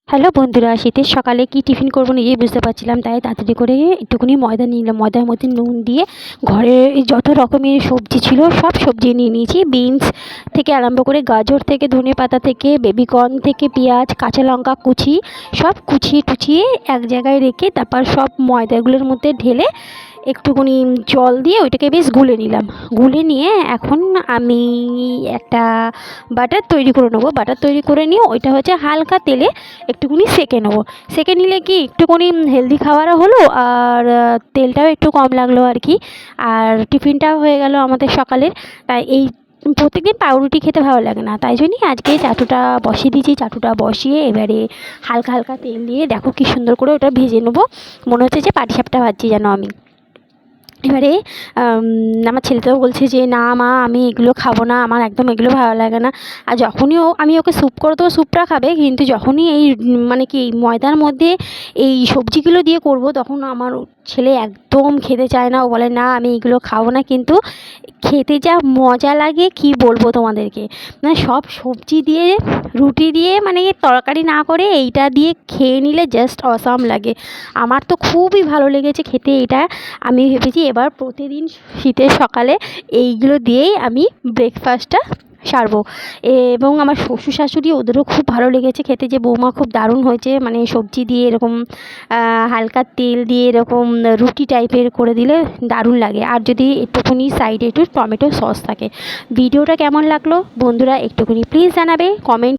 Hello বন্ধুরা, শীতের সকালে কি টিফিন করবো নিজেই বুঝতে পারছিলাম, তাই তাড়াতাড়ি করে একটুখানি ময়দা নিয়ে নিলাম। ময়দার মধ্যে নুন দিয়ে ঘরে যত রকমের সবজি ছিল সব সবজি নিয়ে নিয়েছি। বিনস থেকে আরম্ভ করে গাজর থেকে ধনেপাতা থেকে বেবিকর্ন থেকে পেঁয়াজ কাঁচা লঙ্কা কুচি সব কুচিয়ে টুচিয়ে এক জায়গায় রেখে তারপর সব ময়দাগুলোর মধ্যে ঢেলে একটুখানি জল দিয়ে ওইটাকে বেশ গুলে নিলাম। গুলে নিয়ে এখন আমি একটা বাটার তৈরি করে নেবো। বাটার তৈরি করে নিয়ে ওইটা হচ্ছে হালকা তেলে একটুখানি সেঁকে নেবো। সেঁকে নিলে কি একটুখানি হেলদি খাবারও হলো আর তেলটাও একটু কম লাগলো আর কি। আর টিফিনটাও হয়ে গেল আমাদের সকালের। তাই এই প্রত্যেকদিন পাউরুটি খেতে ভালো লাগে না, তাই জন্যই আজকে চাটুটা বসিয়ে দিয়েছি। চাটুটা বসিয়ে এবারে হালকা হালকা তেল দিয়ে দেখো কী সুন্দর করে ওটা ভেজে নেবো। মনে হচ্ছে যে পাটিসাপটা ভাজছি যেন আমি। এবারে আমার ছেলেটাও বলছে যে না মা, আমি এগুলো খাবো না, আমার একদম এগুলো ভালো লাগে না। আর যখনই আমি ওকে স্যুপ করে দেবো স্যুপটা খাবে, কিন্তু যখনই এই মানে কি ময়দার মধ্যে এই সবজিগুলো দিয়ে করব তখন আমার ছেলে একদম খেতে চায় না। ও বলে না আমি এগুলো খাবো না, কিন্তু খেতে যা মজা লাগে কি বলবো তোমাদেরকে। মানে সব সবজি দিয়ে রুটি দিয়ে মানে তরকারি না করে এইটা দিয়ে খেয়ে নিলে জাস্ট অসাম লাগে। আমার তো খুবই ভালো লেগেছে খেতে এটা। আমি ভেবেছি এবার প্রতিদিন শীতের সকালে এইগুলো দিয়েই আমি ব্রেকফাস্টটা সারবো। এবং আমার শ্বশুর শাশুড়ি ওদেরও খুব ভালো লেগেছে খেতে, যে বৌমা খুব দারুণ হয়েছে, মানে সবজি দিয়ে এরকম হালকা তেল দিয়ে এরকম রুটি টাইপের করে দিলে দারুণ লাগে। আর যদি একটুখানি সাইডে একটু টমেটো সস থাকে। ভিডিওটা কেমন লাগলো বন্ধুরা একটুখানি প্লিজ জানাবে কমেন্ট